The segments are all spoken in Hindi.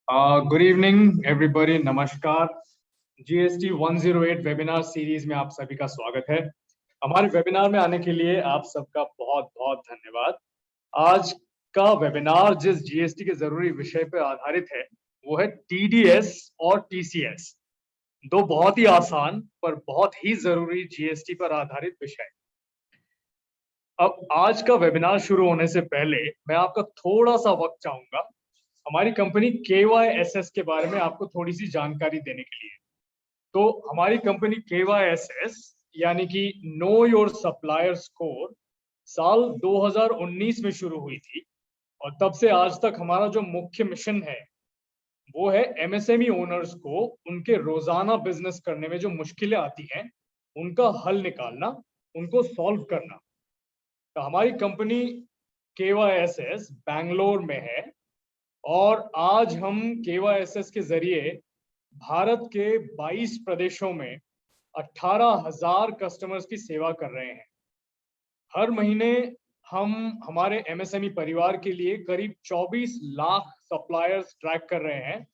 गुड इवनिंग एवरीबॉडी, नमस्कार। जीएसटी 108 वेबिनार सीरीज में आप सभी का स्वागत है। हमारे वेबिनार में आने के लिए आप सबका बहुत बहुत धन्यवाद। आज का वेबिनार जिस जीएसटी के जरूरी विषय पर आधारित है वो है टीडीएस और टीसीएस, दो बहुत ही आसान पर बहुत ही जरूरी जीएसटी पर आधारित विषय। अब आज का वेबिनार शुरू होने से पहले मैं आपका थोड़ा सा वक्त चाहूंगा हमारी कंपनी KYSS के बारे में आपको थोड़ी सी जानकारी देने के लिए। तो हमारी कंपनी KYSS यानी कि नो योर सप्लायर स्कोर साल 2019 में शुरू हुई थी और तब से आज तक हमारा जो मुख्य मिशन है वो है MSME ओनर्स को उनके रोजाना बिजनेस करने में जो मुश्किलें आती हैं उनका हल निकालना, उनको सॉल्व करना। तो हमारी कंपनी KYSS बैंगलोर में है और आज हम KYSS के जरिए भारत के 22 प्रदेशों में 18,000 कस्टमर्स की सेवा कर रहे हैं। हर महीने हम हमारे MSME परिवार के लिए करीब 24 लाख सप्लायर्स ट्रैक कर रहे हैं,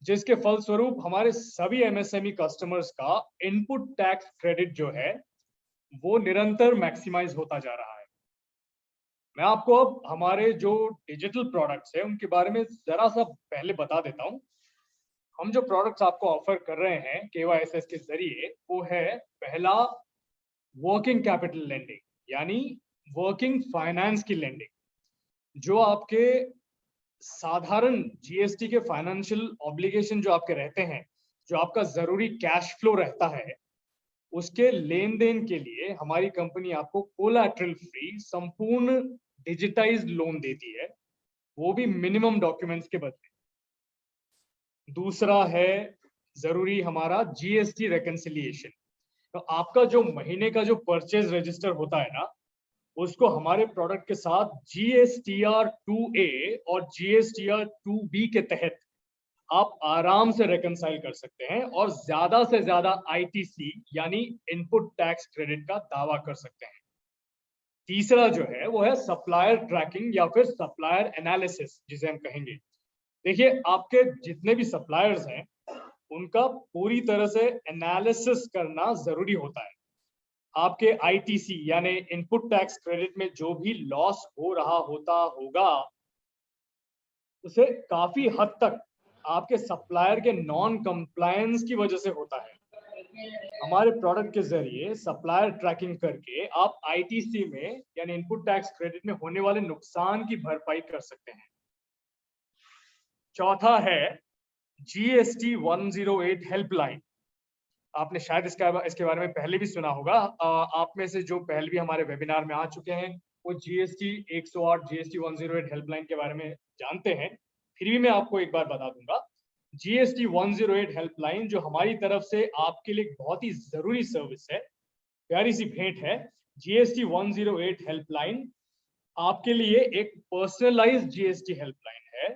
जिसके फलस्वरूप हमारे सभी MSME कस्टमर्स का इनपुट टैक्स क्रेडिट जो है वो निरंतर मैक्सिमाइज होता जा रहा है। मैं आपको अब हमारे जो डिजिटल प्रोडक्ट्स है उनके बारे में जरा सा पहले बता देता हूं। हम जो प्रोडक्ट्स आपको ऑफर कर रहे हैं KYSS के जरिए वो है पहला वर्किंग कैपिटल लेंडिंग यानी वर्किंग फाइनेंस की लेंडिंग, जो आपके साधारण जीएसटी के फाइनेंशियल ऑब्लिगेशन जो आपके रहते हैं, जो आपका जरूरी कैश फ्लो रहता है, उसके लेन देन के लिए हमारी कंपनी आपको कोलैटरल फ्री संपूर्ण डिजिटाइज्ड लोन देती है, वो भी मिनिमम डॉक्यूमेंट्स के बदले। दूसरा है जरूरी हमारा जीएसटी रेकंसिलिएशन। तो आपका जो महीने का जो परचेज रजिस्टर होता है ना, उसको हमारे प्रोडक्ट के साथ GSTR 2A और GSTR 2B के तहत आप आराम से रेकंसाइल कर सकते हैं और ज्यादा से ज्यादा ITC यानी इनपुट टैक्स क्रेडिट का दावा कर सकते हैं। तीसरा जो है वो है सप्लायर ट्रैकिंग या फिर सप्लायर एनालिसिस जिसे हम कहेंगे। देखिए, आपके जितने भी सप्लायर्स हैं उनका पूरी तरह से एनालिसिस करना जरूरी होता है। आपके ITC यानी इनपुट टैक्स क्रेडिट में जो भी लॉस हो रहा होगा उसे काफी हद तक आपके सप्लायर के नॉन कंप्लायंस की वजह से होता है। हमारे प्रोडक्ट के जरिए सप्लायर ट्रैकिंग करके आप ITC में यानी इनपुट टैक्स क्रेडिट में होने वाले नुकसान की भरपाई कर सकते हैं। चौथा है GST 108 हेल्पलाइन। आपने शायद इसके बारे में पहले भी सुना होगा। आप में से जो पहले भी हमारे वेबिनार में आ चुके हैं वो GST 108 GST 108 हेल्पलाइन के बारे में जानते हैं, फिर भी मैं आपको एक बार बता दूंगा। GST 108 हेल्पलाइन जो हमारी तरफ से आपके लिए बहुत ही जरूरी सर्विस है, प्यारी सी भेंट है। GST 108 हेल्पलाइन आपके लिए एक पर्सनलाइज्ड GST हेल्पलाइन है,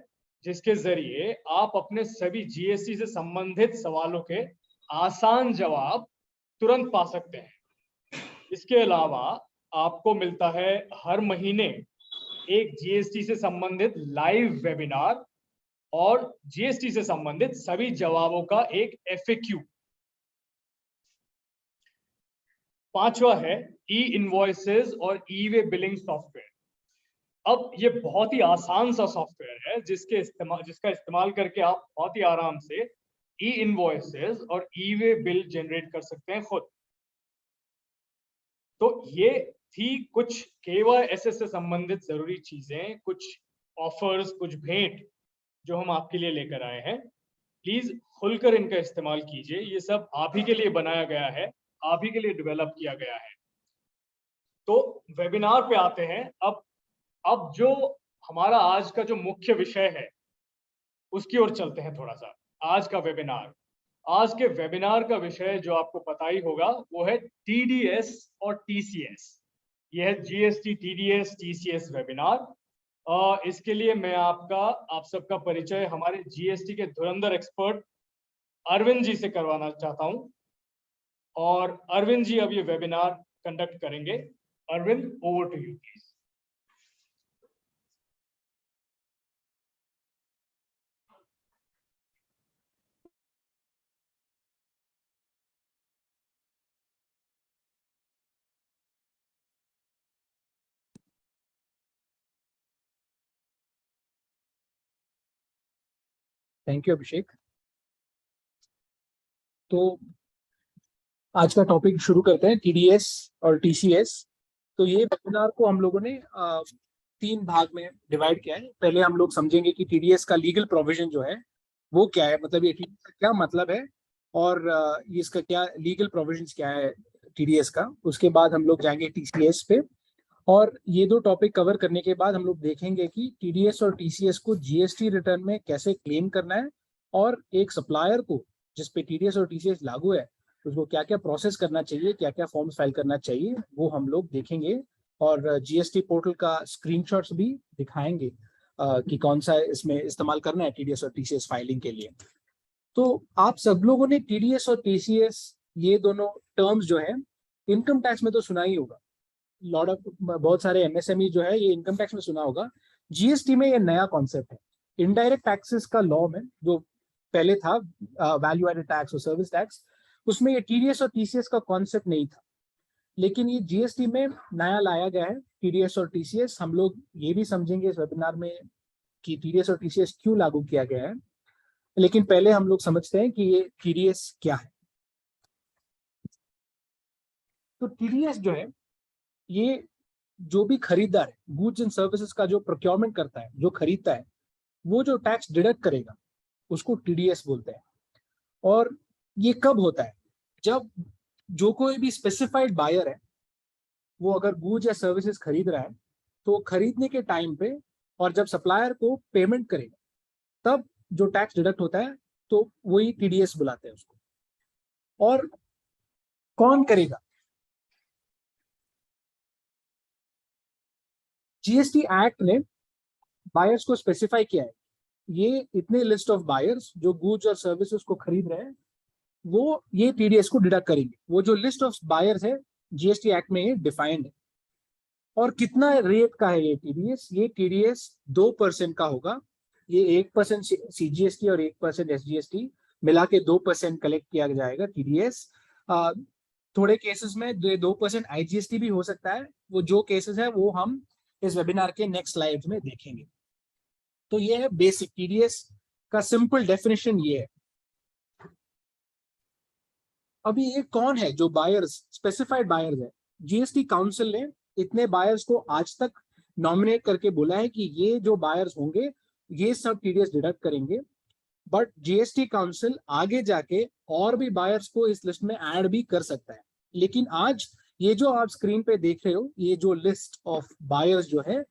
जिसके जरिए आप अपने सभी GST से संबंधित सवालों के आसान जवाब तुरंत पा सकते हैं। इसके अलावा आपको मिलता है हर महीने एक GST से संबंधित लाइव वेबिनार और GST से संबंधित सभी जवाबों का एक FAQ। पांचवा है E-इनवॉइसेस और E-वे बिलिंग सॉफ्टवेयर। अब ये बहुत ही आसान सा सॉफ्टवेयर है जिसका इस्तेमाल करके आप बहुत ही आराम से E-इनवॉइसेस और E-वे बिल जनरेट कर सकते हैं खुद। तो ये थी कुछ KYSS से संबंधित जरूरी चीजें, कुछ ऑफर्स, कुछ भेंट जो हम आपके लिए लेकर आए हैं। प्लीज खुलकर इनका इस्तेमाल कीजिए। ये सब आप ही के लिए बनाया गया है, आप ही के लिए डेवलप किया गया है। तो वेबिनार पे आते हैं। अब जो हमारा आज का जो मुख्य विषय है उसकी ओर चलते हैं थोड़ा सा। आज के वेबिनार का विषय जो आपको पता ही होगा वो है TDS और TCS। यह है GST TDS TCS वेबिनार। इसके लिए मैं आप सबका परिचय हमारे GST के धुरंधर एक्सपर्ट अरविंद जी से करवाना चाहता हूं और अरविंद जी अब ये वेबिनार कंडक्ट करेंगे। Arvind, over to you please. Thank you Abhishek. तो आज का टॉपिक शुरू करते हैं, टीडीएस और टीसीएस। तो ये वेबिनार को हम लोगों ने 3 भाग में डिवाइड किया है। पहले हम लोग समझेंगे कि टीडीएस का लीगल प्रोविजन जो है वो क्या है, मतलब ये टीडीएस का क्या मतलब है और इसका क्या लीगल प्रोविजंस क्या है टीडीएस का। उसके बाद हम लोग जाएंगे टीसीएस पे, और ये 2 टॉपिक कवर करने के बाद हम लोग देखेंगे कि टीडीएस और टीसीएस को जीएसटी रिटर्न में कैसे क्लेम करना है, और एक सप्लायर को जिसपे टीडीएस और टीसीएस लागू है उसको क्या क्या प्रोसेस करना चाहिए, क्या क्या फॉर्म्स फाइल करना चाहिए, वो हम लोग देखेंगे। और जीएसटी पोर्टल का स्क्रीनशॉट्स भी दिखाएंगे कि कौन सा इसमें इस्तेमाल करना है टीडीएस और टीसीएस फाइलिंग के लिए। तो आप सब लोगों ने टीडीएस और टीसीएस ये दोनों टर्म्स जो है इनकम टैक्स में तो सुना ही होगा। लॉट ऑफ बहुत सारे एमएसएमई जो है ये इनकम टैक्स में सुना होगा। जीएसटी में ये नया कॉन्सेप्ट है। इनडायरेक्ट टैक्सेस का लॉ में जो पहले था वैल्यू एडेड टैक्स और सर्विस टैक्स, उसमें ये टीडीएस और टीसीएस का कॉन्सेप्ट नहीं था, लेकिन ये जीएसटी में नया लाया गया है टीडीएस और टीसीएस। हम लोग ये भी समझेंगे इस वेबिनार में कि टीडीएस और टीसीएस क्यों लागू किया गया है, लेकिन पहले हम लोग समझते हैं कि ये टीडीएस क्या है। तो टीडीएस जो है ये जो भी खरीदार है, गुड्स एंड सर्विसेज का जो प्रोक्योरमेंट करता है, जो खरीदता है, वो जो टैक्स डिडक्ट करेगा उसको टीडीएस बोलते हैं। और ये कब होता है? जब जो कोई भी स्पेसिफाइड बायर है वो अगर गुड्स या सर्विसेज खरीद रहा है तो खरीदने के टाइम पे और जब सप्लायर को पेमेंट करेगा तब जो टैक्स डिडक्ट होता है तो वही टीडीएस बुलाते हैं उसको। और कौन करेगा? जीएसटी एक्ट ने बायर्स को स्पेसिफाई किया है। ये इतने लिस्ट ऑफ बायर्स जो गुड्स और सर्विसेज को खरीद रहे हैं वो ये टीडीएस को डिडक्ट करेंगे। वो जो लिस्ट ऑफ बायर्स है जीएसटी एक्ट में ये डिफाइंड है। और कितना रेट का है ये टीडीएस? ये टीडीएस 2% का होगा। ये 1% सीजीएसटी और 1% एसजीएसटी मिला के 2% कलेक्ट किया जाएगा टीडीएस। थोड़े केसेस में 2% आईजीएसटी भी हो सकता है। वो जो केसेस है वो हम इस वेबिनार के नेक्स्ट स्लाइड में देखेंगे। तो ये है बेसिक टीडीएस का सिंपल डेफिनेशन ये है। अभी ये कौन है जो बायर्स, स्पेसिफाइड बायर्स है? जीएसटी काउंसिल ने इतने बायर्स को आज तक नॉमिनेट करके बोला है कि ये जो बायर्स होंगे ये सब टीडीएस डिडक्ट करेंगे। बट जीएसटी काउंसिल आगे जाके और भी बायर्स को इस लिस्ट में ऐड भी कर सकता है। लेकिन आज ये जो आप स्क्रीन पे देख रहे हो, ये जो लिस्ट ऑफ बायर्स जो है,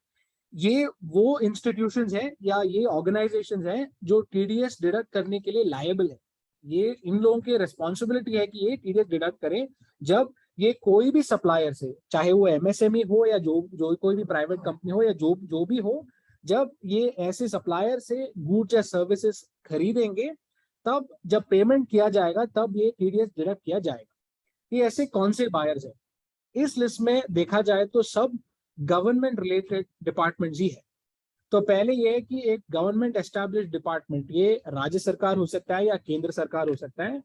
ये वो इंस्टीट्यूशंस हैं या ये ऑर्गेनाइजेशंस हैं जो टीडीएस डिडक्ट करने के लिए लायबल है। ये इन लोगों की रिस्पॉन्सिबिलिटी है कि ये टीडीएस डिडक्ट करें जब ये कोई भी सप्लायर से, चाहे वो एमएसएमई हो या जो कोई भी प्राइवेट कंपनी हो या जो भी हो, जब ये ऐसे सप्लायर से गुड्स या सर्विसेज खरीदेंगे तब जब पेमेंट किया जाएगा तब ये टीडीएस डिडक्ट किया जाएगा। ये ऐसे कौन से बायर्स हैं? इस लिस्ट में देखा जाए तो सब गवर्नमेंट रिलेटेड डिपार्टमेंट्स ही है। तो पहले ये है कि एक गवर्नमेंट एस्टैब्लिश्ड डिपार्टमेंट, ये राज्य सरकार हो सकता है या केंद्र सरकार हो सकता है।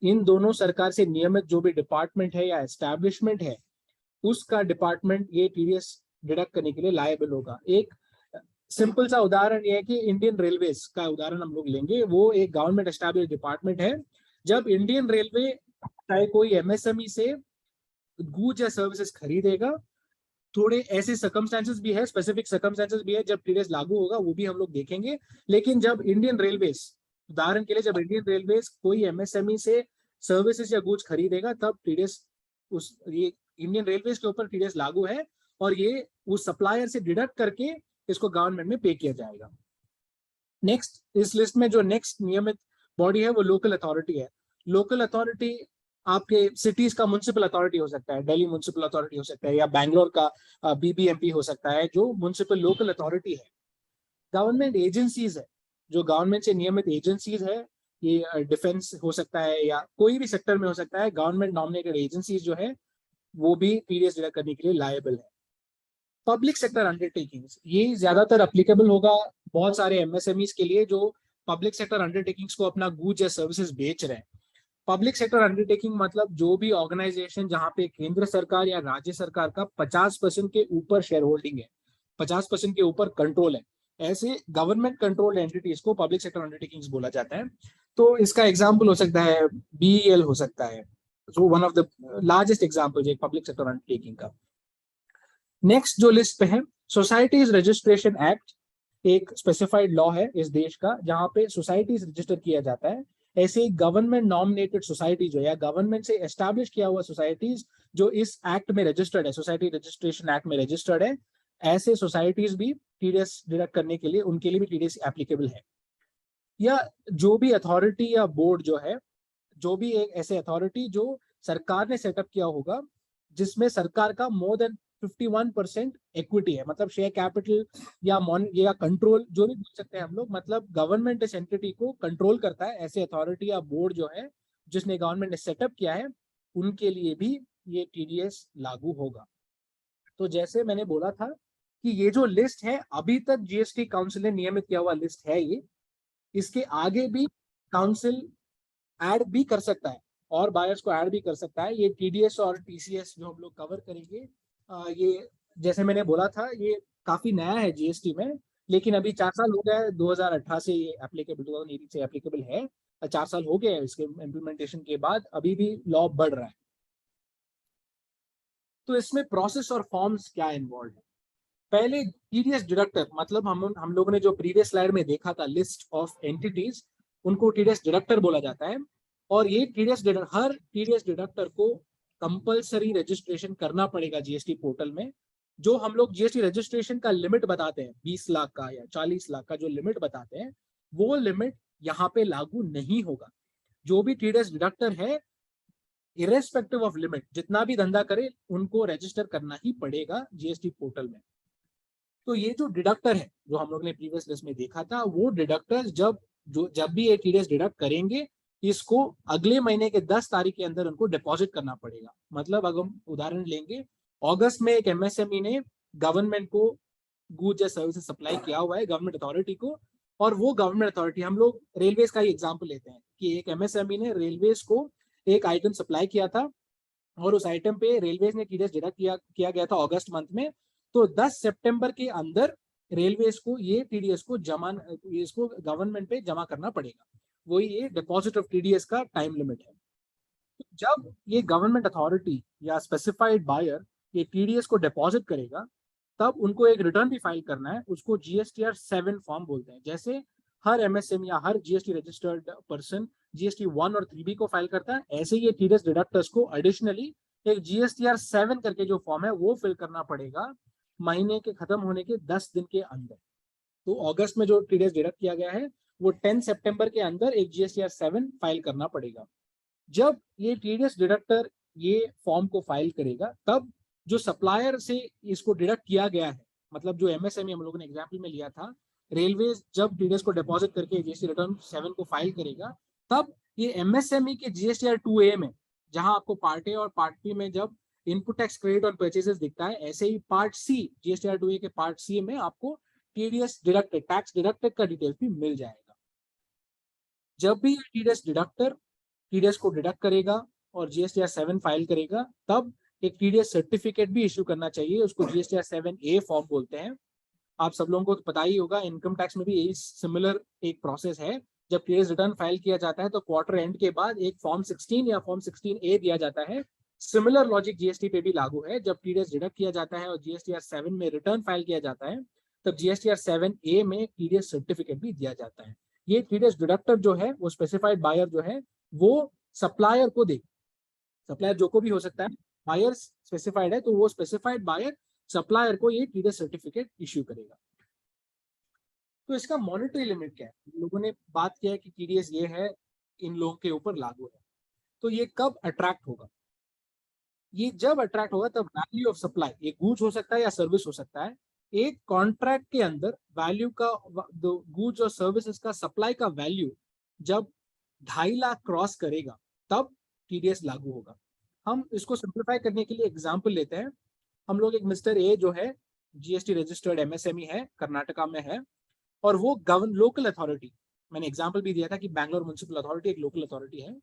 इन दोनों सरकार से नियमित जो भी डिपार्टमेंट है या एस्टैब्लिशमेंट है उसका डिपार्टमेंट ये टीडीएस डिडक्ट करने के लिए लायबल होगा। एक सिंपल सा उदाहरण ये है कि इंडियन रेलवेज का उदाहरण हम लोग लेंगे। वो एक गवर्नमेंट एस्टैब्लिश्ड डिपार्टमेंट है। जब इंडियन रेलवे चाहे कोई एमएसएमई से गुड्स या सर्विसेज खरीदेगा, थोड़े ऐसे सर्कमस्टेंसेस भी है, स्पेसिफिक सर्कमस्टेंसेस भी है जब टीडीएस लागू होगा, वो भी हम लोग देखेंगे। लेकिन जब इंडियन रेलवेज, उदाहरण के लिए जब इंडियन रेलवेज कोई एमएसएमई से सर्विसेज या गुड्स खरीदेगा तब टीडीएस ये इंडियन रेलवेज के ऊपर टीडीएस लागू है और ये उस सप्लायर से डिडक्ट करके इसको गवर्नमेंट में पे किया जाएगा। नेक्स्ट इस लिस्ट में जो नेक्स्ट नियमित बॉडी है वो लोकल अथॉरिटी है। लोकल अथॉरिटी आपके सिटीज का म्युनिसिपल अथॉरिटी हो सकता है, दिल्ली म्युनिसिपल अथॉरिटी हो सकता है या बैंगलोर का बीबीएमपी हो सकता है, जो म्युनिसिपल लोकल अथॉरिटी है। गवर्नमेंट एजेंसीज है, जो गवर्नमेंट से नियमित एजेंसीज है, ये डिफेंस हो सकता है या कोई भी सेक्टर में हो सकता है। गवर्नमेंट नॉमिनेटेड एजेंसीज जो है वो भी टीडीएस डिडक्ट करने के लिए लायबल है। पब्लिक सेक्टर अंडरटेकिंग्स, ये ज्यादातर अप्लीकेबल होगा बहुत सारे एमएसएमईज के लिए जो पब्लिक सेक्टर अंडरटेकिंग्स को अपना गुड्स या सर्विसेज बेच रहे हैं। पब्लिक सेक्टर अंडरटेकिंग मतलब जो भी ऑर्गेनाइजेशन जहां पे केंद्र सरकार या राज्य सरकार का 50% के ऊपर शेयर होल्डिंग है, 50% के ऊपर कंट्रोल है, ऐसे गवर्नमेंट कंट्रोल्ड एंटिटीज को पब्लिक सेक्टर अंडरटेकिंग्स बोला जाता है। तो इसका एग्जांपल हो सकता है बीईएल हो सकता है, so one of the largest examples एक पब्लिक सेक्टर अंडरटेकिंग का। नेक्स्ट जो लिस्ट पे है, सोसाइटीज रजिस्ट्रेशन एक्ट, एक स्पेसिफाइड लॉ है इस देश का जहां पे सोसाइटीज रजिस्टर किया जाता है। ऐसे गवर्नमेंट नॉमिनेटेड सोसाइटीज हो या गवर्नमेंट से एस्टैब्लिश किया हुआ सोसाइटीज जो इस एक्ट में रजिस्टर्ड है, सोसाइटी रजिस्ट्रेशन एक्ट में रजिस्टर्ड है, ऐसे सोसाइटीज भी टीडीएस डिडक्ट करने के लिए उनके लिए भी टीडीएस एप्लीकेबल है। या जो भी अथॉरिटी या बोर्ड जो है, जो भी एक ऐसे अथॉरिटी जो सरकार ने सेटअप किया होगा जिसमें सरकार का मोर देन 51% इक्विटी है, मतलब शेयर कैपिटल या कंट्रोल जो भी बोल सकते हैं हम लोग, मतलब गवर्नमेंट इस एंटिटी को कंट्रोल करता है। ऐसे अथॉरिटी या बोर्ड जो है जिसने गवर्नमेंट ने सेटअप किया है, उनके लिए भी ये टीडीएस लागू होगा। तो जैसे मैंने बोला था कि ये जो लिस्ट है अभी तक जीएसटी काउंसिल ने नियमित किया हुआ लिस्ट है, ये इसके आगे भी काउंसिल ऐड भी कर सकता है और बायर्स को ऐड भी कर सकता है। ये टीडीएस और टीसीएस जो हम लोग कवर करेंगे, ये जैसे मैंने बोला था ये काफी नया है जीएसटी में, लेकिन अभी 4 साल हो गए, 2018 से ये एप्लीकेबल, 2018 से एप्लीकेबल है, 4 साल हो गए इसके इम्प्लीमेंटेशन के बाद, अभी भी लॉ बढ़ रहा है। तो इसमें प्रोसेस और फॉर्म्स क्या इन्वॉल्व है? पहले टीडीएस डिडक्टर, मतलब हम लोगों ने जो प्रीवियस स्लाइड में देखा था लिस्ट ऑफ एंटिटीज, उनको टीडीएस डिडक्टर बोला जाता है। और ये हर टीडीएस डिडक्टर को कंपलसरी रजिस्ट्रेशन करना पड़ेगा जीएसटी पोर्टल में। जो हम लोग जीएसटी रजिस्ट्रेशन का लिमिट बताते हैं 20 लाख का या 40 लाख का जो लिमिट बताते हैं, वो लिमिट यहाँ पे लागू नहीं होगा। जो भी टीडीएस डिडक्टर है, इरेस्पेक्टिव ऑफ लिमिट, जितना भी धंधा करे, उनको रजिस्टर करना ही पड़ेगा जीएसटी पोर्टल में। तो ये जो डिडक्टर है जो हम लोग ने प्रीवियस लिस्ट में देखा था, वो डिडक्टर जब भी ये टीडीएस डिडक्ट करेंगे, इसको अगले महीने के 10 तारीख के अंदर उनको डिपॉजिट करना पड़ेगा। मतलब अगर हम उदाहरण लेंगे, अगस्त में एक एमएसएमई ने गवर्नमेंट को गुड्स या सर्विसेज सप्लाई किया हुआ है, गवर्नमेंट अथॉरिटी को, और वो गवर्नमेंट अथॉरिटी, हम लोग रेलवेज का ही एग्जाम्पल लेते हैं कि एक एमएसएमई ने रेलवेज को एक आइटम सप्लाई किया था और उस आइटम पे रेलवेज ने टीडीएस डिडक्ट किया गया था अगस्त मंथ में। तो 10 सितंबर के अंदर रेलवेज को ये टीडीएस को इसको गवर्नमेंट पे जमा करना पड़ेगा। वही ये डिपॉजिट ऑफ टीडीएस का टाइम लिमिट है। जब ये गवर्नमेंट अथॉरिटी या स्पेसिफाइड बायर ये टीडीएस को डिपॉजिट करेगा, तब उनको एक रिटर्न भी फाइल करना है, उसको जीएसटीआर 7 फॉर्म बोलते हैं। जैसे हर एमएसएमई या हर जीएसटी रजिस्टर्ड पर्सन जीएसटी 1 और 3B को फाइल करता है, ऐसे ही ये टीडीएस डिडक्टर्स को एडिशनली एक जीएसटीआर 7 करके जो फॉर्म है वो फिल करना पड़ेगा महीने के खत्म होने के 10 दिन के अंदर। तो अगस्त में जो टीडीएस डिडक्ट किया गया है, वो 10 सितंबर के अंदर एक जीएसटीआर 7 फाइल करना पड़ेगा। जब ये टीडीएस डिडक्टर ये फॉर्म को फाइल करेगा, तब जो सप्लायर से इसको डिडक्ट किया गया है, मतलब जो एमएसएमई हम लोगों ने एग्जाम्पल में लिया था, रेलवे जब टीडीएस को डिपॉजिट करके जीएसटी रिटर्न 7 को फाइल करेगा, तब ये एमएसएमई के जीएसटीआर 2A में, जहां आपको पार्ट ए और पार्ट बी में जब input tax credit on purchases दिखता है, ऐसे ही पार्ट सी जीएसटीआर 2A के पार्ट सी में आपको टीडीएस डिडक्टेड, टैक्स डिडक्टेड का डिटेल्स भी मिल जाएगा। जब भी टीडीएस डिडक्टर टीडीएस को डिडक्ट करेगा और जीएसटीआर 7 फाइल करेगा, तब एक टीडीएस सर्टिफिकेट भी इश्यू करना चाहिए, उसको जीएसटीआर 7A फॉर्म बोलते हैं। आप सब लोगों को तो पता ही होगा, इनकम टैक्स में भी यही सिमिलर एक प्रोसेस है। जब टीडीएस रिटर्न फाइल किया जाता है तो क्वार्टर एंड के बाद एक फॉर्म 16 या फॉर्म 16A दिया जाता है। सिमिलर लॉजिक जीएसटी पे भी लागू है। जब टीडीएस डिडक्ट किया जाता है और जीएसटीआर 7 में रिटर्न फाइल किया जाता है, तब जीएसटीआर 7A में टीडीएस सर्टिफिकेट भी दिया जाता है। ये टीडीएस डिडक्टर जो है, वो स्पेसिफाइड बायर जो है, वो सप्लायर को दे, सप्लायर जो को भी हो सकता है, बायर स्पेसिफाइड है तो वो स्पेसिफाइड बायर सप्लायर को ये टीडीएस सर्टिफिकेट इश्यू करेगा। तो इसका मॉनेटरी लिमिट क्या है? लोगों ने बात किया है कि टीडीएस ये है, इन लोगों के ऊपर लागू है। तो ये कब अट्रैक्ट होगा? ये जब अट्रैक्ट होगा तब वैल्यू ऑफ सप्लाई, ये गुड्स हो सकता है या सर्विस हो सकता है, एक कॉन्ट्रैक्ट के अंदर वैल्यू का, गुड्स और सर्विसेज का सप्लाई का वैल्यू जब 2.5 लाख क्रॉस करेगा, तब टीडीएस लागू होगा। हम इसको सिंप्लीफाई करने के लिए एग्जांपल लेते हैं। हम लोग एक मिस्टर ए जो है जीएसटी रजिस्टर्ड एमएसएमई है, कर्नाटका में है, और वो लोकल अथॉरिटी, मैंने एग्जांपल भी दिया था कि बैंगलोर म्युनिसिपल अथॉरिटी एक लोकल अथॉरिटी है।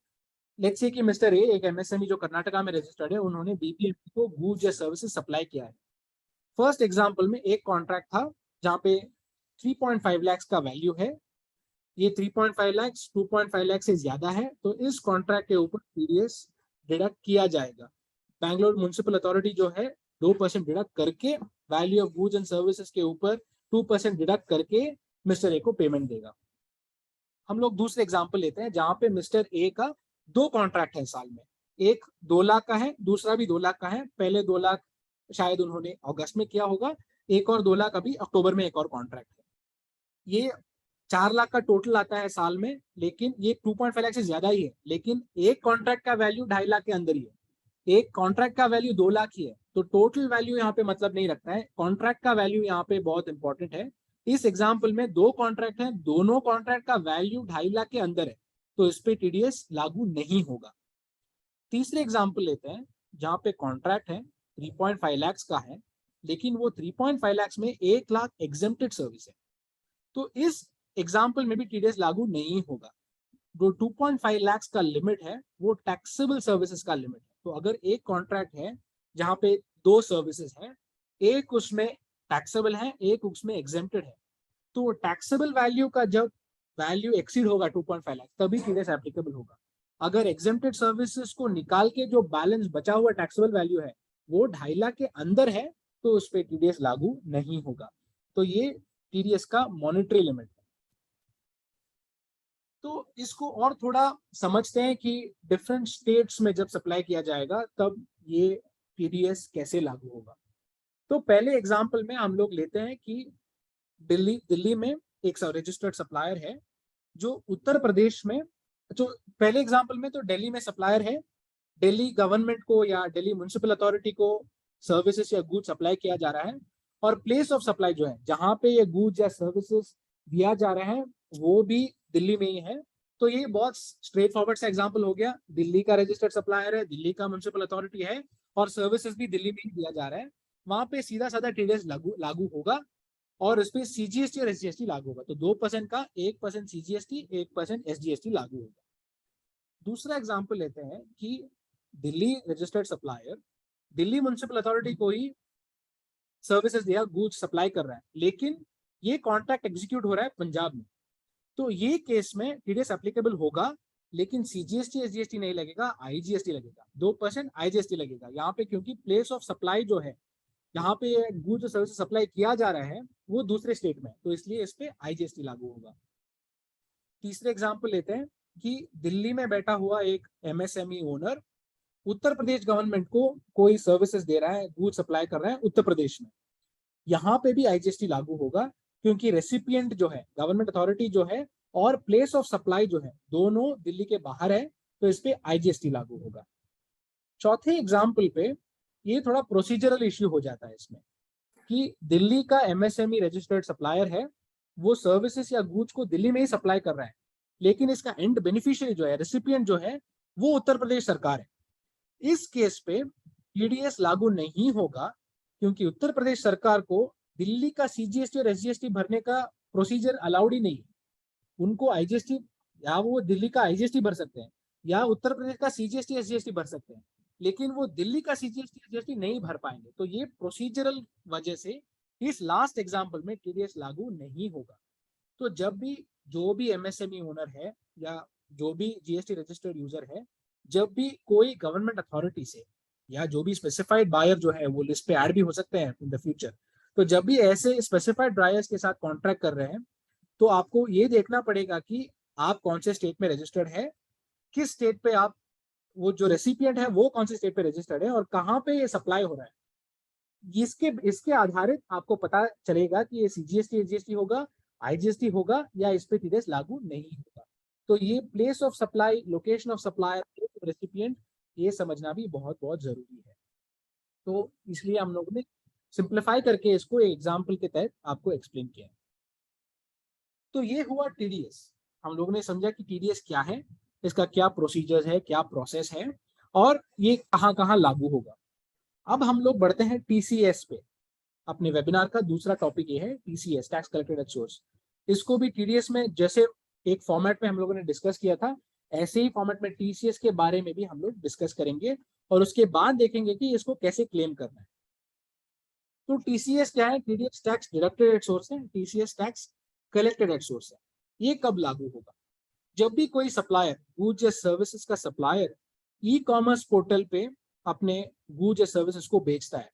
लेट्स से कि मिस्टर ए एक एमएसएमई जो कर्नाटका में रजिस्टर्ड है, उन्होंने बीपीएमसी को गुड्स या सर्विसेज सप्लाई किया है। फर्स्ट एग्जांपल में एक कॉन्ट्रैक्ट था जहाँ पे 3.5 लाख का वैल्यू है, ये 3.5 लाख 2.5 लाख से ज्यादा है, तो इस कॉन्ट्रैक्ट के ऊपर टीडीएस डिडक्ट किया जाएगा। बैंगलोर म्युनिसिपल अथॉरिटी जो है 2% डिडक्ट करके value of goods and services के ऊपर 2% डिडक्ट करके मिस्टर ए को पेमेंट देगा। हम लोग दूसरे एग्जांपल लेते हैं जहां पे मिस्टर ए का 2 कॉन्ट्रैक्ट है साल में, एक 2 लाख का है, दूसरा भी 2 लाख का है। पहले 2 लाख शायद उन्होंने अगस्त में किया होगा, एक और 2 लाख अभी अक्टूबर में एक और कॉन्ट्रैक्ट है। ये 4 लाख का टोटल आता है साल में, लेकिन ये 2.5 लाख से ज्यादा ही है, लेकिन एक कॉन्ट्रैक्ट का वैल्यू 2.5 लाख के अंदर ही है, एक कॉन्ट्रैक्ट का वैल्यू 2 लाख ही है, तो टोटल वैल्यू यहाँ पे मतलब नहीं रखता है, कॉन्ट्रैक्ट का वैल्यू यहाँ पे बहुत इंपॉर्टेंट है। इस एग्जाम्पल में 2 कॉन्ट्रैक्ट है, दोनों कॉन्ट्रैक्ट का वैल्यू 2.5 लाख के अंदर है, तो इस पे टीडीएस लागू नहीं होगा। तीसरे एग्जाम्पल लेते हैं जहां पे कॉन्ट्रैक्ट है 3.5 लाख का है, लेकिन वो 3.5 लाख में 1 लाख एग्जेम्प्टेड सर्विस है, तो इस एग्जाम्पल में भी टीडीएस लागू नहीं होगा। जो 2.5 लाख का लिमिट है वो टैक्सेबल सर्विसेज का लिमिट है। तो अगर एक कॉन्ट्रैक्ट है जहां पे 2 सर्विसेज हैं, एक उसमें टैक्सेबल है, एक उसमें एग्जेम्प्टेड है, तो टैक्सेबल वैल्यू का जब वैल्यू एक्सीड होगा 2.5 लाख तभी टीडीएस एप्लीकेबल होगा। अगर एग्जेम्प्टेड सर्विसेज को निकाल के जो बैलेंस बचा हुआ टैक्सेबल वैल्यू है वो 2.5 लाख के अंदर है, तो उस पर टीडीएस लागू नहीं होगा। तो ये टीडीएस का मॉनेटरी लिमिट है। तो इसको और थोड़ा समझते हैं कि डिफरेंट स्टेट्स में जब सप्लाई किया जाएगा तब ये टीडीएस कैसे लागू होगा। तो पहले एग्जांपल में हम लोग लेते हैं कि दिल्ली में एक रजिस्टर्ड सप्लायर है जो उत्तर प्रदेश में, जो पहले एग्जांपल में तो दिल्ली में सप्लायर है, दिल्ली गवर्नमेंट को या दिल्ली म्युनिसिपल अथॉरिटी को सर्विसेज या गुड्स सप्लाई किया जा रहा है, और प्लेस ऑफ सप्लाई जो है जहां पे ये गुड्स या सर्विसेज दिया जा रहा है वो भी दिल्ली में ही है। तो ये बहुत स्ट्रेट फॉरवर्ड सा एग्जांपल हो गया, दिल्ली का रजिस्टर्ड सप्लायर है, दिल्ली का म्युनिसिपल अथॉरिटी है और सर्विसेज भी दिल्ली में ही दिया जा रहा है, वहां पे सीधा साधा टीडीएस लागू होगा और इस पे सीजीएसटी और एसजीएसटी लागू होगा। तो 2% का 1% सीजीएसटी 1% एसजीएसटी लागू होगा। दूसरा एग्जांपल लेते हैं कि Delhi registered supplier Delhi municipal authority को ही सर्विसेज दिया, गुड्स सप्लाई कर रहा है, लेकिन ये कॉन्ट्रैक्ट एग्जीक्यूट हो रहा है पंजाब में, तो ये केस में टीडीएस एप्लीकेबल होगा, लेकिन सीजीएसटी एसजीएसटी नहीं लगेगा, आईजीएसटी लगेगा, 2% आईजीएसटी लगेगा यहाँ पे, क्योंकि प्लेस ऑफ सप्लाई जो है यहाँ पे गुड्स सर्विस सप्लाई किया जा रहा है वो दूसरे स्टेट में, तो इसलिए इस पे आईजीएसटी लागू होगा। तीसरे एग्जांपल लेते हैं कि दिल्ली में बैठा हुआ एक MSME owner Uttar Pradesh government को कोई सर्विसेज दे रहा है, गुड्स सप्लाई कर रहा है उत्तर प्रदेश में, यहाँ पे भी आईजीएसटी लागू होगा, क्योंकि रेसिपिएंट जो है गवर्नमेंट अथॉरिटी जो है और प्लेस ऑफ सप्लाई जो है दोनों दिल्ली के बाहर है, तो इस पे आईजीएसटी लागू होगा। चौथे एग्जाम्पल पे ये थोड़ा प्रोसीजरल इश्यू हो जाता है इसमें कि दिल्ली का एमएसएमई रजिस्टर्ड सप्लायर है, वो सर्विसेज या गुड्स को दिल्ली में ही सप्लाई कर रहा है, लेकिन इसका एंड बेनिफिशियरी जो है, रेसिपिएंट जो है वो उत्तर प्रदेश सरकार है। इस केस पे टीडीएस लागू नहीं होगा, क्योंकि उत्तर प्रदेश सरकार को दिल्ली का सीजीएसटी और एसजीएसटी भरने का प्रोसीजर अलाउड ही नहीं है। उनको आईजीएसटी या वो दिल्ली का आईजीएसटी भर सकते हैं या उत्तर प्रदेश का सीजीएसटी एसजीएसटी भर सकते हैं, लेकिन वो दिल्ली का सीजीएसटी एसजीएसटी नहीं भर पाएंगे। तो ये प्रोसीजरल वजह से इस लास्ट एग्जांपल में टीडीएस लागू नहीं होगा। तो जब भी जो भी एमएसएमई ओनर है या जो भी जीएसटी रजिस्टर्ड यूजर है, जब भी कोई गवर्नमेंट अथॉरिटी से या जो भी स्पेसिफाइड बायर जो है वो लिस्ट पे ऐड भी हो सकते हैं इन द फ्यूचर, तो जब भी ऐसे स्पेसिफाइड बायर्स के साथ कॉन्ट्रैक्ट कर रहे हैं तो आपको ये देखना पड़ेगा कि आप कौन से स्टेट में रजिस्टर्ड है, किस स्टेट पे आप, वो जो रेसिपिएंट है वो कौन से स्टेट पे रजिस्टर्ड है और कहाँ पे ये सप्लाई हो रहा है, इसके आधारित आपको पता चलेगा कि ये सीजीएसटी एसजीएसटी होगा, आईजीएसटी होगा या इस पे टीडीएस लागू नहीं होगा। तो ये place of supply, location of supply, recipient, ये समझना भी बहुत बहुत जरूरी है। तो इसलिए हम लोगों ने सिंप्लीफाई करके इसको एग्जाम्पल के तहत आपको एक्सप्लेन किया। तो ये हुआ टीडीएस। हम लोगों ने समझा कि टीडीएस क्या है, इसका क्या प्रोसीजर है, क्या प्रोसेस है और ये कहाँ कहाँ लागू होगा। अब हम लोग बढ़ते हैं टीसीएस पे। अपने वेबिनार का दूसरा टॉपिक ये है TCS, tax collected at source. इसको भी टीडीएस में जैसे एक फॉर्मेट में हम लोगों ने डिस्कस किया था, ऐसे ही फॉर्मेट में टीसीएस के बारे में भी हम लोग डिस्कस करेंगे और उसके बाद देखेंगे कि इसको कैसे क्लेम करना है। तो टीसीएस क्या है? TDS tax deducted at source है, TCS tax collected at source है। ये कब लागू होगा? जब भी कोई सप्लायर गुड्स या सर्विसेज का सप्लायर ई कॉमर्स पोर्टल पे अपने गुड्स या सर्विसेज को बेचता है।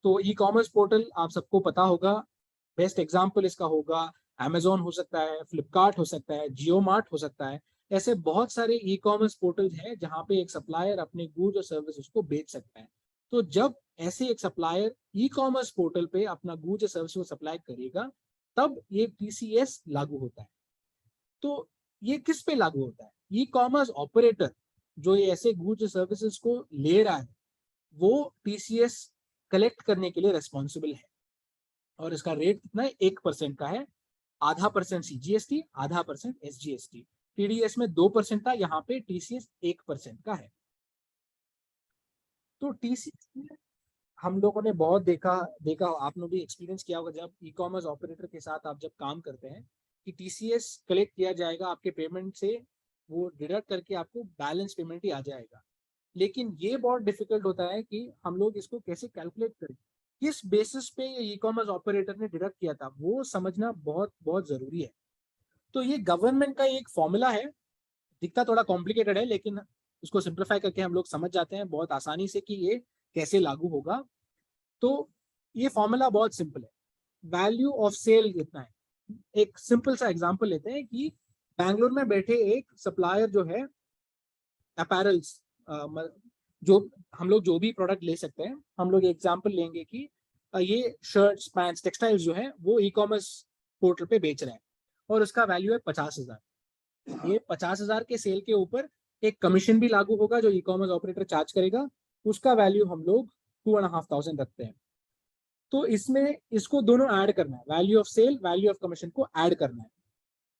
तो ई कॉमर्स पोर्टल आप सबको पता होगा, बेस्ट एग्जांपल इसका होगा अमेजोन हो सकता है, फ्लिपकार्ट हो सकता है, जियो मार्ट हो सकता है। ऐसे बहुत सारे ई कॉमर्स पोर्टल हैं जहां पे एक सप्लायर अपने गुड्स और सर्विसेज को बेच सकता है। तो जब ऐसे एक सप्लायर ई कॉमर्स पोर्टल पे अपना गुड्स या सर्विस को सप्लाई करेगा, तब ये टीसीएस लागू होता है। तो ये किस पे लागू होता है? ई कॉमर्स ऑपरेटर जो ये ऐसे गुड्स सर्विसेज को ले रहा है, वो टीसीएस कलेक्ट करने के लिए रेस्पॉन्सिबल है। और इसका रेट कितना है? 1% का है। आधा % सीजीएसटी, आधा % एसजीएसटी। टीडीएस में 2% था, यहाँ पे टीसीएस 1% का है। तो टीसीएस में हम लोगों ने बहुत देखा आपने भी एक्सपीरियंस किया होगा, जब ई कॉमर्स ऑपरेटर के साथ आप जब काम करते हैं कि टीसीएस कलेक्ट किया जाएगा आपके पेमेंट से, वो डिडक्ट करके आपको बैलेंस पेमेंट ही आ जाएगा। लेकिन ये बहुत डिफिकल्ट होता है कि हम लोग इसको कैसे कैलकुलेट करें, किस बेसिस पे ये ई कॉमर्स ऑपरेटर ने डिडक्ट किया था, वो समझना बहुत बहुत जरूरी है। तो ये गवर्नमेंट का एक फॉर्मूला है, दिखता थोड़ा कॉम्प्लिकेटेड है, लेकिन उसको सिंप्लीफाई करके हम लोग समझ जाते हैं बहुत आसानी से कि ये कैसे लागू होगा। तो ये फॉर्मूला बहुत सिंपल है। वैल्यू ऑफ सेल कितना है? एक सिंपल सा एग्जांपल लेते हैं कि बैंगलोर में बैठे एक सप्लायर जो है अपैरल्स, जो हम लोग जो भी प्रोडक्ट ले सकते हैं, हम लोग एग्जांपल लेंगे कि ये शर्ट्स, पैंट्स, टेक्सटाइल्स जो है वो ई कॉमर्स पोर्टल पे बेच रहे हैं और उसका वैल्यू है 50,000। ये 50,000 के सेल के ऊपर एक कमीशन भी लागू होगा जो ई कॉमर्स ऑपरेटर चार्ज करेगा, उसका वैल्यू हम लोग 2,500 रखते हैं। तो इसमें इसको दोनों ऐड करना है, value of sale, value of commission को ऐड करना है।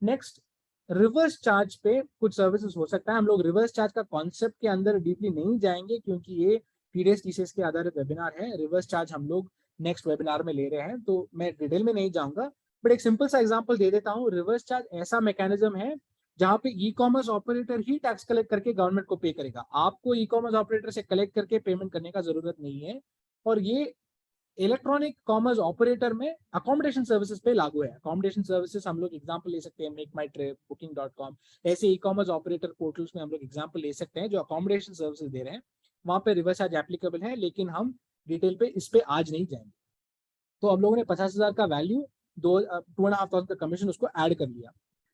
नेक्स्ट, रिवर्स चार्ज पे कुछ सर्विसेज हो सकता है। हम लोग रिवर्स चार्ज का कॉन्सेप्ट के अंदर डीपली नहीं जाएंगे क्योंकि ये टीडीएस टीसीएस के आधारित वेबिनार है। रिवर्स चार्ज हम लोग नेक्स्ट वेबिनार में ले रहे हैं, तो मैं डिटेल में नहीं जाऊंगा, बट एक सिंपल सा एग्जांपल दे देता हूँ। रिवर्स चार्ज ऐसा मैकेनिज्म है जहां पे ई कॉमर्स ऑपरेटर ही टैक्स कलेक्ट करके गवर्नमेंट को पे करेगा। आपको ई कॉमर्स ऑपरेटर से कलेक्ट करके पेमेंट करने का जरूरत नहीं है। और ये इलेक्ट्रॉनिक कॉमर्स ऑपरेटर में अकोमोडेशन सर्विसेज पे लागू है। अकोमोडेशन सर्विसेज हम लोग एग्जांपल ले सकते हैं मेक माई ट्रिप, booking.com, ऐसे ई कॉमर्स ऑपरेटर पोर्टल्स में हम लोग एग्जांपल ले सकते हैं जो अकोमोडेशन सर्विसेज दे रहे हैं। वहां पे रिवर्स चार्ज एप्लीकेबल है, लेकिन हम डिटेल पे इस पे आज नहीं जाएंगे। तो हम लोगों ने 50,000 का वैल्यू, 2,500 का कमीशन उसको ऐड कर लिया।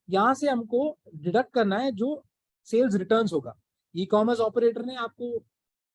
यहाँ से हमको डिडक्ट करना है जो सेल्स रिटर्न्स होगा। ई कॉमर्स ऑपरेटर ने आपको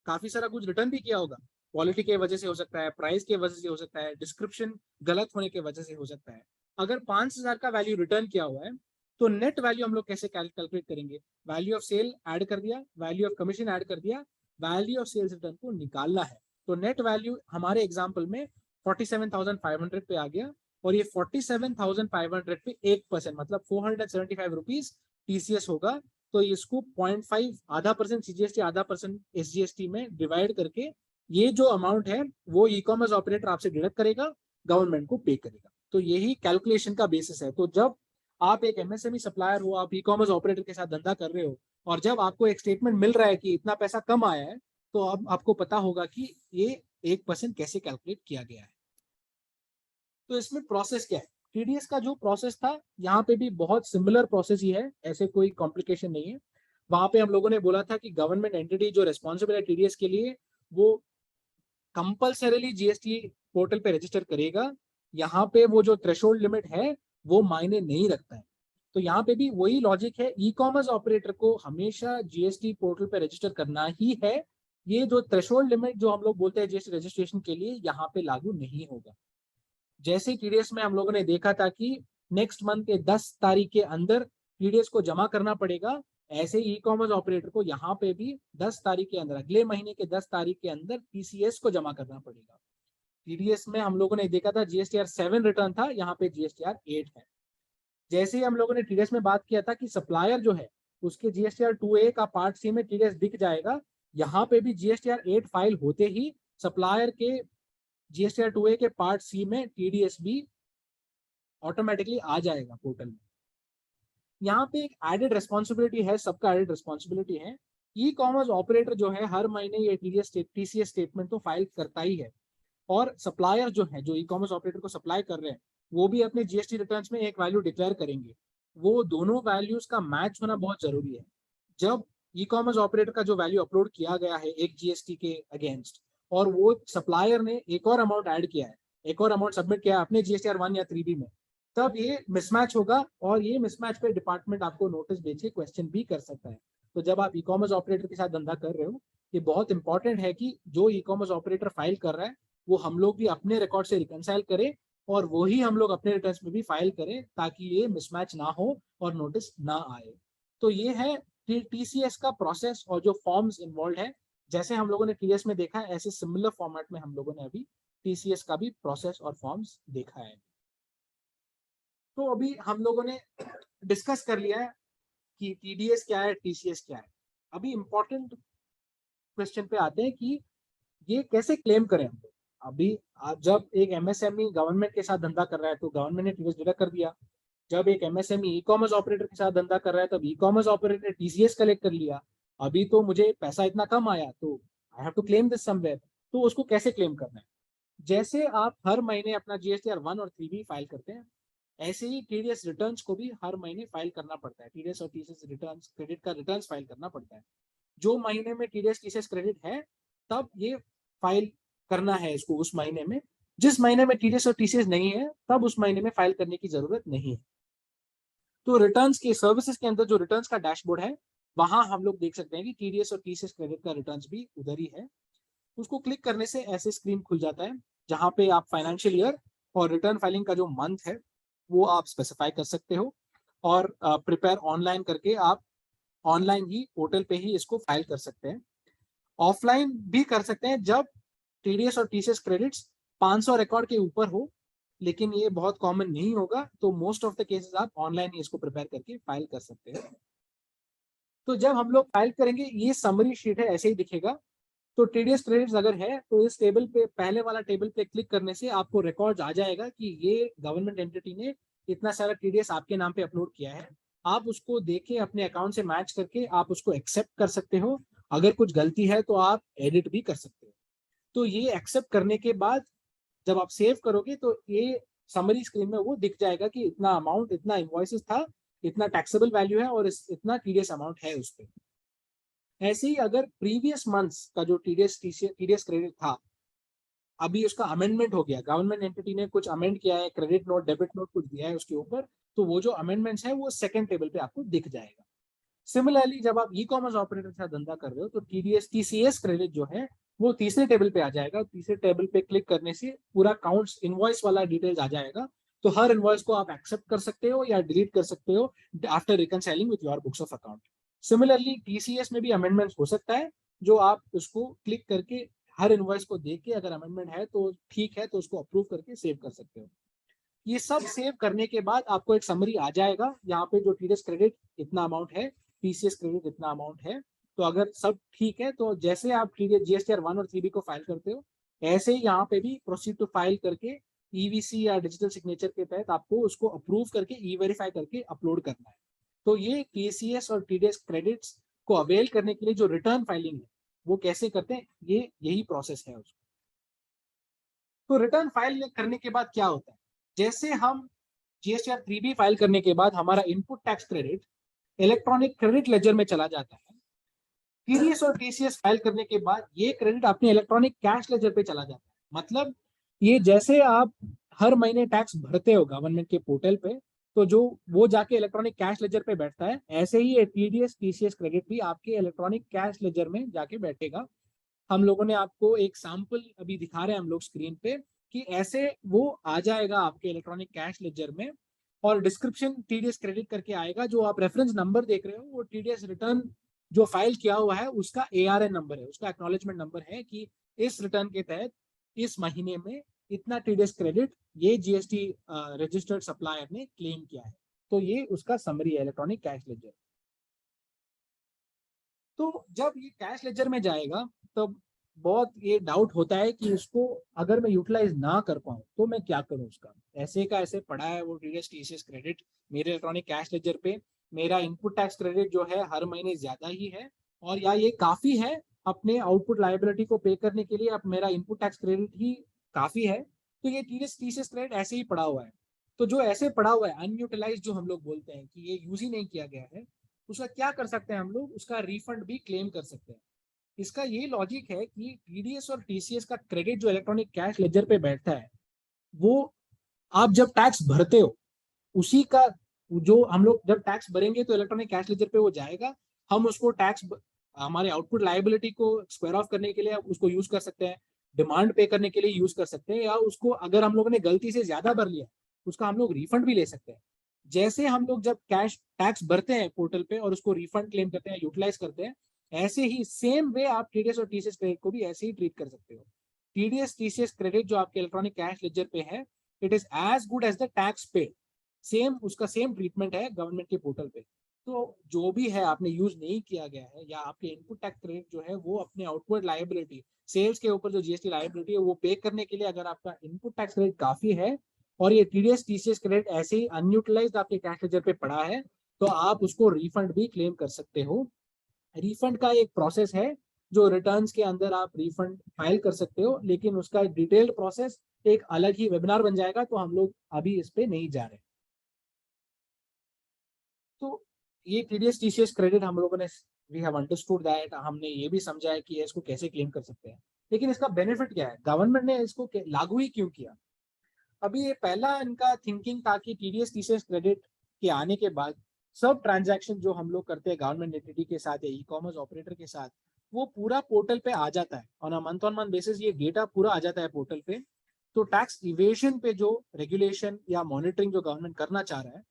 काफी सारा कुछ रिटर्न भी किया होगा, क्वालिटी के वजह से हो सकता है, प्राइस के वजह से हो सकता है, डिस्क्रिप्शन गलत होने के वजह से हो सकता है। अगर 5,000 का वैल्यू रिटर्न किया हुआ है तो नेट वैल्यू हम लोग कैसे कैलकुलेट करेंगे? वैल्यू ऑफ सेल ऐड कर दिया, वैल्यू ऑफ कमीशन ऐड कर दिया, वैल्यू ऑफ सेल्स रिटर्न को निकालना है। तो नेट वैल्यू हमारे एग्जाम्पल में 47,500 पे आ गया, और ये 47,500 पे 1% मतलब 475 रुपीज टीसीएस होगा। तो इसको 0.5, आधा % सीजीएसटी, आधा % एसजीएसटी में डिवाइड करके ये जो अमाउंट है वो ई कॉमर्स ऑपरेटर आपसे डिडक्ट करेगा, गवर्नमेंट को पे करेगा। तो यही कैलकुलेशन का बेसिस है। तो जब आप एक एमएसएमई सप्लायर हो, आप ई कॉमर्स ऑपरेटर के साथ धंधा कर रहे हो, और जब आपको एक स्टेटमेंट मिल रहा है कि इतना पैसा कम आया है, तो अब आपको पता होगा कि ये 1% कैसे कैलकुलेट किया गया है। तो इसमें प्रोसेस क्या है? टीडीएस का जो प्रोसेस था यहाँ पे भी बहुत सिमिलर प्रोसेस ही है, ऐसे कोई कॉम्प्लिकेशन नहीं है। वहां पे हम लोगों ने बोला था कि गवर्नमेंट एंटिटी जो रेस्पॉन्सिबल है टीडीएस के लिए, वो कंपल्सरीली जीएसटी पोर्टल पे रजिस्टर करेगा। यहाँ पे वो जो थ्रेशोल्ड लिमिट है वो मायने नहीं रखता है। तो यहाँ पे भी वही लॉजिक है, ई कॉमर्स ऑपरेटर को हमेशा जीएसटी पोर्टल पे रजिस्टर करना ही है। ये जो थ्रेशोल्ड लिमिट जो हम लोग बोलते हैं जीएसटी रजिस्ट्रेशन के लिए, यहाँ पे लागू नहीं होगा। जैसे टीडीएस में हम लोगों ने देखा था कि नेक्स्ट मंथ के 10 तारीख के अंदर टीडीएस को जमा करना पड़ेगा, ऐसे ई कॉमर्स ऑपरेटर को यहाँ पे भी 10 तारीख के अंदर, अगले महीने के 10 तारीख के अंदर टीसीएस को जमा करना पड़ेगा। टीडीएस में हम लोगों ने देखा था जीएसटीआर 7 रिटर्न था, यहाँ पे जीएसटीआर 8 है। जैसे ही हम लोगों ने टीडीएस में बात किया था कि सप्लायर जो है उसके जीएसटीआर 2A का पार्ट सी में टीडीएस दिख जाएगा, यहाँ पे भी जीएसटीआर 8 फाइल होते ही सप्लायर के जीएसटीआर 2A के पार्ट सी में टीडीएस भी ऑटोमेटिकली आ जाएगा पोर्टल में। यहाँ पे एक एडेड रेस्पॉन्सिबिलिटी है, सबका एडेड रेस्पॉन्सिबिलिटी है। ई कॉमर्स ऑपरेटर जो है हर महीने ये टीसीएस स्टेटमेंट तो फाइल करता ही है, और सप्लायर जो है, जो ई कॉमर्स ऑपरेटर को सप्लाई कर रहे हैं, वो भी अपने जीएसटी रिटर्न्स में एक वैल्यू डिक्लेयर करेंगे। वो दोनों वैल्यूज का मैच होना बहुत जरूरी है। जब ई कॉमर्स ऑपरेटर का जो वैल्यू अपलोड किया गया है एक जीएसटी के अगेंस्ट, और वो सप्लायर ने एक और अमाउंट ऐड किया है, एक और अमाउंट सबमिट किया है अपने जीएसटीआर 1 या 3B में, तब ये मिसमैच होगा, और ये मिसमैच पे डिपार्टमेंट आपको नोटिस भेज के क्वेश्चन भी कर सकता है। तो जब आप ई कॉमर्स ऑपरेटर के साथ धंधा कर रहे हो, ये बहुत इंपॉर्टेंट है कि जो ई कॉमर्स ऑपरेटर फाइल कर रहा है वो हम लोग भी अपने रिकॉर्ड से रिकंसाइल करें, और वो ही हम लोग अपने रिटर्न्स में भी फाइल करें, ताकि ये मिसमैच ना हो और नोटिस ना आए। तो ये है टीसीएस का प्रोसेस और जो फॉर्म्स इन्वॉल्व है। जैसे हम लोगों ने टीएस में देखा है, ऐसे सिमिलर फॉर्मेट में हम लोगों ने अभी टीसीएस का भी प्रोसेस और फॉर्म्स देखा है। तो अभी हम लोगों ने डिस्कस कर लिया है कि टीडीएस क्या है, टीसीएस क्या है। अभी इंपॉर्टेंट क्वेश्चन पे आते हैं कि ये कैसे क्लेम करें हम लोग। अभी जब एक एमएसएमई गवर्नमेंट के साथ धंधा कर रहा है तो गवर्नमेंट ने टीडीएस डिडक्ट कर दिया। जब एक एमएसएमई ई कॉमर्स ऑपरेटर के साथ धंधा कर रहा है तब ई कॉमर्स ऑपरेटर ने टीसीएस कलेक्ट कर लिया। अभी तो मुझे पैसा इतना कम आया तो I have to claim this somewhere. तो उसको कैसे क्लेम करना है? जैसे आप हर महीने अपना जीएसटीआर 1 और 3B फाइल करते हैं, ऐसे ही टीडीएस रिटर्न्स को भी हर महीने फाइल करना पड़ता है। टीडीएस और टीसीएस रिटर्न्स, क्रेडिट का रिटर्न्स फाइल करना पड़ता है। जो महीने में टीडीएस टीसीएस क्रेडिट है तब ये फाइल करना है इसको उस महीने में। जिस महीने में टीडीएस और टीसीएस नहीं है तब उस महीने में फाइल करने की जरूरत नहीं है। तो रिटर्न्स के सर्विसेज के अंदर जो रिटर्न्स का डैशबोर्ड है, वहां हम लोग देख सकते हैं कि टीडीएस और टीसीएस क्रेडिट का रिटर्न्स भी उधर ही है। उसको क्लिक करने से ऐसे स्क्रीन खुल जाता है जहां पे आप फाइनेंशियल ईयर और रिटर्न फाइलिंग का जो मंथ है वो आप स्पेसिफाई कर सकते हो, और प्रिपेयर ऑनलाइन करके आप ऑनलाइन ही पोर्टल पे ही इसको फाइल कर सकते हैं। ऑफलाइन भी कर सकते हैं जब टीडीएस और टीसीएस क्रेडिट्स 500 रिकॉर्ड के ऊपर हो, लेकिन ये बहुत कॉमन नहीं होगा। तो मोस्ट ऑफ द केसेस आप ऑनलाइन ही इसको प्रिपेयर करके फाइल कर सकते हैं। तो जब हम लोग फाइल करेंगे ये समरी शीट है, ऐसे ही दिखेगा। तो टीडीएस क्रेडिट्स अगर है तो इस टेबल पे, पहले वाला टेबल पे क्लिक करने से आपको रिकॉर्ड आ जाएगा कि ये गवर्नमेंट एंटिटी ने इतना सारा टीडीएस आपके नाम पे अपलोड किया है। आप उसको देखे अपने अकाउंट से मैच करके आप उसको एक्सेप्ट कर सकते हो। अगर कुछ गलती है तो आप एडिट भी कर सकते हो। तो ये एक्सेप्ट करने के बाद जब आप सेव करोगे तो ये समरी स्क्रीन में वो दिख जाएगा कि इतना अमाउंट, इतना इनवॉइसेस था, इतना टैक्सेबल वैल्यू है और इतना टीडीएस अमाउंट है उस पर। ऐसे ही अगर प्रीवियस मंथ्स का जो टीडीएस क्रेडिट था, अभी उसका अमेंडमेंट हो गया, गवर्नमेंट एंटिटी ने कुछ अमेंड किया है, क्रेडिट नोट, डेबिट नोट कुछ दिया है उसके ऊपर, तो वो जो अमेंडमेंट्स है वो सेकंड टेबल पे आपको दिख जाएगा। सिमिलरली जब आप ई कॉमर्स ऑपरेटर के साथ धंधा कर रहे हो तो टीडीएस टीसीएस क्रेडिट जो है वो तीसरे टेबल पे आ जाएगा। तीसरे टेबल पे क्लिक करने से पूरा काउंट्स इनवॉइस वाला डिटेल्स आ जाएगा। तो हर इनवॉइस को आप एक्सेप्ट कर सकते हो या डिलीट कर सकते हो after reconciling with your books of account. Similarly TCS में भी अमेंडमेंट हो सकता है, जो आप उसको क्लिक करके हर इनवॉइस को देख के अगर अमेंडमेंट है तो ठीक है तो उसको अप्रूव करके सेव कर सकते हो। ये सब सेव करने के बाद आपको एक समरी आ जाएगा यहाँ पे, जो टीडीएस क्रेडिट इतना अमाउंट है, टीसीएस क्रेडिट इतना अमाउंट है। तो अगर सब ठीक है तो जैसे आप जीएसटीआर 1 और 3B को फाइल करते हो, ऐसे ही यहाँ पे भी प्रोसीड टू फाइल करके ईवीसी या डिजिटल सिग्नेचर के तहत आपको उसको अप्रूव करके ई वेरीफाई करके अपलोड करना है। तो ये टीसीएस और टीडीएस क्रेडिट्स को अवेल करने के लिए जो रिटर्न फाइलिंग है वो कैसे करते हैं, ये यही प्रोसेस है उसको। तो रिटर्न फाइल करने के बाद क्या होता है, जैसे हम जीएसटीआर 3B फाइल करने के बाद हमारा input tax credit electronic credit ledger में चला जाता है। टीडीएस और टीसीएस फाइल करने के बाद ये क्रेडिट अपने इलेक्ट्रॉनिक कैश लेजर पे चला जाता है। मतलब ये जैसे आप हर महीने टैक्स भरते हो गवर्नमेंट के पोर्टल पे, तो जो वो जाके इलेक्ट्रॉनिक कैश लेजर पे बैठता है, ऐसे ही ये टीडीएस टीसीएस क्रेडिट भी आपके इलेक्ट्रॉनिक कैश लेजर में जाके बैठेगा। हम लोगों ने आपको एक सैंपल अभी दिखा रहे हैं हम लोग स्क्रीन पे कि ऐसे वो आ जाएगा आपके इलेक्ट्रॉनिक कैश लेजर में, और डिस्क्रिप्शन टीडीएस क्रेडिट करके आएगा। जो आप रेफरेंस नंबर देख रहे हो वो टीडीएस रिटर्न जो फाइल किया हुआ है उसका एआरएन नंबर है, उसका एक्नॉलेजमेंट नंबर है कि इस रिटर्न के तहत इस महीने में इतना टीडीएस क्रेडिट ये जीएसटी रजिस्टर्ड सप्लायर ने क्लेम किया है। तो ये उसका समरी है इलेक्ट्रॉनिक कैश लेजर। तो जब ये कैश लेजर में जाएगा तब बहुत ये डाउट होता है कि उसको अगर मैं यूटिलाइज ना कर पाऊँ तो मैं क्या करूँ। उसका ऐसे का ऐसे पड़ा है वो टीडीएस टीसीएस क्रेडिट मेरे इलेक्ट्रॉनिक कैश लेजर पे। मेरा इनपुट टैक्स क्रेडिट जो है हर महीने ज्यादा ही है, और या ये काफी है अपने आउटपुट लायबिलिटी को पे करने के लिए। अब मेरा इनपुट टैक्स क्रेडिट ही काफी है, तो ये टीडीएस टीसीएस क्रेडिट ऐसे ही पड़ा हुआ है। तो जो ऐसे पड़ा हुआ है अनयूटिलाइज, जो हम लोग बोलते हैं कि ये यूज ही नहीं किया गया है, उसका क्या कर सकते हैं हम लोग, उसका रिफंड भी क्लेम कर सकते हैं। इसका ये लॉजिक है कि टीडीएस और टीसीएस का क्रेडिट जो इलेक्ट्रॉनिक कैश लेजर पे बैठता है, वो आप जब टैक्स भरते हो उसी का, जो हम लोग जब टैक्स भरेंगे तो इलेक्ट्रॉनिक कैश लेजर पे वो जाएगा। हम उसको टैक्स, हमारे आउटपुट लायबिलिटी को स्क्वायर ऑफ करने के लिए उसको यूज कर सकते हैं, डिमांड पे करने के लिए यूज कर सकते हैं, या उसको अगर हम लोगों ने गलती से ज्यादा भर लिया उसका हम लोग रिफंड भी ले सकते हैं। जैसे हम लोग जब कैश टैक्स भरते हैं पोर्टल पे और उसको रिफंड क्लेम करते हैं, यूटिलाइज करते हैं, ऐसे ही सेम वे आप टीडीएस और टीसीएस क्रेडिट को भी ऐसे ही ट्रीट कर सकते हो। टीडीएस टीसीएस क्रेडिट जो आपके इलेक्ट्रॉनिक कैश लेजर पे है, it is as good as the tax paid. Same, उसका सेम ट्रीटमेंट है गवर्नमेंट के पोर्टल पे। तो जो भी है आपने यूज नहीं किया गया है, या आपके इनपुट टैक्स क्रेडिट जो है वो अपने आउटवर्ड लायबिलिटी, सेल्स के ऊपर जो जीएसटी लायबिलिटी है वो पे करने के लिए, अगर आपका इनपुट टैक्स क्रेडिट काफी है और ये टीडीएस टीसीएस क्रेडिट ऐसे ही अनयूटिलाइज्ड आपके कैश लेजर पे पड़ा है, तो आप उसको रिफंड भी क्लेम कर सकते हो। रिफंड का एक प्रोसेस है जो रिटर्न्स के अंदर आप रिफंड फाइल कर सकते हो, लेकिन उसका डिटेल्ड प्रोसेस एक अलग ही वेबिनार बन जाएगा, तो हम लोग अभी इस पे नहीं जा रहे। तो ये टीडीएस टीसीएस क्रेडिट हम लोगों ने, वी हैव अंडरस्टूड दैट, हमने ये भी समझा है कि इसको कैसे क्लेम कर सकते हैं, लेकिन इसका बेनिफिट क्या है, गवर्नमेंट ने इसको लागू ही क्यों किया। अभी ये पहला इनका थिंकिंग था कि टीडीएस टीसीएस क्रेडिट के आने के बाद सब ट्रांजैक्शन जो हम लोग करते हैं गवर्नमेंट एंटिटी के साथ या ई कॉमर्स ऑपरेटर के साथ, वो पूरा पोर्टल पे आ जाता है ऑन मंथ बेसिस, ये डेटा पूरा आ जाता है पोर्टल पे। तो टैक्स इवेशन पे जो रेगुलेशन या मॉनिटरिंग जो गवर्नमेंट करना चाह रहा है,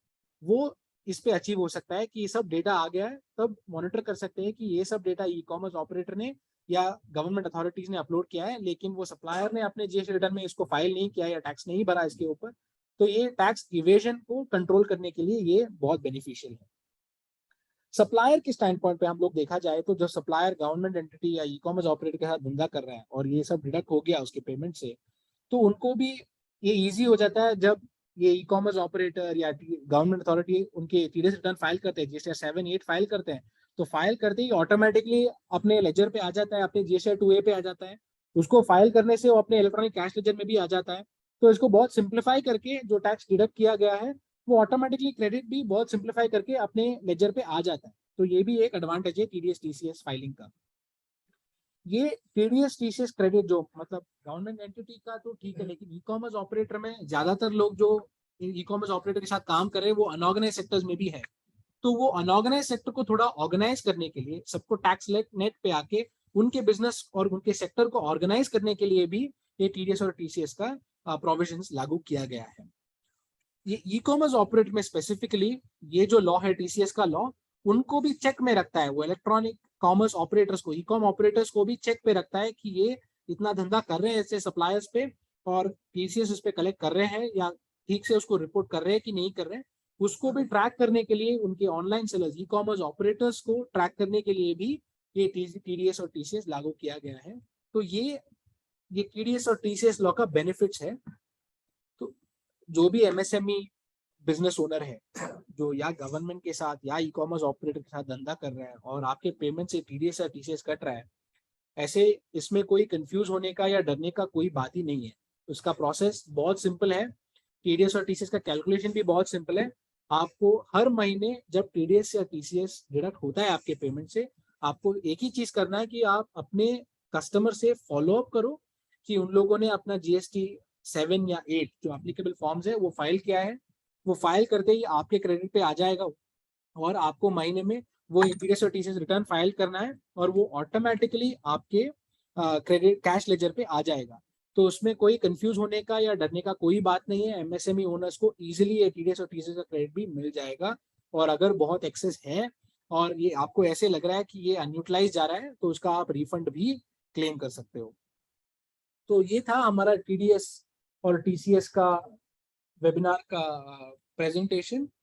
वो इस पे अचीव हो सकता है कि ये सब डेटा आ गया है, तब मॉनिटर कर सकते हैं कि ये सब डेटा ई कॉमर्स ऑपरेटर ने या गवर्नमेंट अथॉरिटीज ने अपलोड किया है, लेकिन वो सप्लायर ने अपने जीएसटी रिटर्न में इसको फाइल नहीं किया या टैक्स नहीं भरा इसके ऊपर। तो ये टैक्स इवेजन को कंट्रोल करने के लिए ये बहुत बेनिफिशियल है। सप्लायर के स्टैंड पॉइंट पे हम लोग देखा जाए तो जो सप्लायर गवर्नमेंट एंटिटी या ई कॉमर्स ऑपरेटर के साथ धंधा कर रहा है और ये सब डिडक्ट हो गया उसके पेमेंट से, तो उनको भी ये इजी हो जाता है जब ये ई कॉमर्स ऑपरेटर या गवर्नमेंट अथॉरिटी उनके टीडीएस रिटर्न फाइल करते हैं, जैसे 7-8 फाइल करते हैं, तो फाइल करते ही ऑटोमेटिकली अपने लेजर पे आ जाता है, अपने जीएसटी 2A पे आ जाता है। उसको फाइल करने से वो अपने इलेक्ट्रॉनिक कैश लेजर में भी आ जाता है। तो इसको बहुत सिंप्लीफाई करके जो टैक्स डिडक्ट किया गया है, वो ऑटोमेटिकली क्रेडिट भी बहुत सिंप्लीफाई करके अपने लेजर पे आ जाता है। तो ये भी एक एडवांटेज है टीडीएस टीसीएस फाइलिंग का। ये टीडीएस टीसीएस क्रेडिट जो मतलब गवर्नमेंट एंटिटी का तो ठीक है, लेकिन ई कॉमर्स ऑपरेटर में ज्यादातर लोग जो ई कॉमर्स ऑपरेटर के साथ काम कर रहे हैं वो अनऑर्गेनाइज सेक्टर्स में भी है। तो वो अनऑर्गेनाइज सेक्टर को थोड़ा ऑर्गेनाइज करने के लिए, सबको टैक्स नेट पे आके उनके बिजनेस और उनके सेक्टर को ऑर्गेनाइज करने के लिए भी ये टीडीएस और टीसीएस का प्रोविजंस लागू किया गया है। ये ई कॉमर्स ऑपरेटर में स्पेसिफिकली ये जो लॉ है टीसीएस का लॉ, उनको भी चेक में रखता है, वो इलेक्ट्रॉनिक कॉमर्स ऑपरेटर्स को, ई कॉम ऑपरेटर्स को भी चेक पे रखता है कि ये इतना धंधा कर रहे हैं ऐसे सप्लायर्स पे, और टीसीएस उस पे कलेक्ट कर रहे हैं या ठीक से उसको रिपोर्ट कर रहे हैं कि नहीं कर रहे हैं। उसको भी ट्रैक करने के लिए उनके online sellers, e commerce operators को ट्रैक करने के लिए भी ये टीडीएस और टीसीएस लागू किया गया है। तो ये टीडीएस और टीसीएस लॉ का बेनिफिट्स है। तो जो भी एमएसएमई बिजनेस ओनर है जो या गवर्नमेंट के साथ या ई कॉमर्स ऑपरेटर के साथ धंधा कर रहा है और आपके पेमेंट से टीडीएस या टीसीएस कट रहा है, ऐसे इसमें कोई कंफ्यूज होने का या डरने का कोई बात ही नहीं है। उसका प्रोसेस बहुत सिंपल है। टीडीएस और टीसीएस का कैलकुलेशन भी बहुत सिंपल है। आपको हर महीने जब टीडीएस या टीसीएस डिडक्ट होता है आपके पेमेंट से, आपको एक ही चीज करना है कि आप अपने कस्टमर से फॉलो अप करो कि उन लोगों ने अपना जीएसटी 7 या 8 जो एप्लीकेबल फॉर्म्स है वो फाइल किया है। वो फाइल करते ही आपके क्रेडिट पे आ जाएगा और आपको महीने में वो टीडीएस और टीसीएस रिटर्न फाइल करना है और वो ऑटोमेटिकली आपके क्रेडिट कैश लेजर पे आ जाएगा। तो उसमें कोई कंफ्यूज होने का या डरने का कोई बात नहीं है। एमएसएमई ओनर्स को इजीली ये टीडीएस और टीसीएस का क्रेडिट भी मिल जाएगा। और अगर बहुत एक्सेस है और ये आपको ऐसे लग रहा है कि ये अनयूटिलाइज जा रहा है, तो उसका आप रिफंड भी क्लेम कर सकते हो। तो ये था हमारा टीडीएस और टीसीएस का वेबिनार का प्रेजेंटेशन।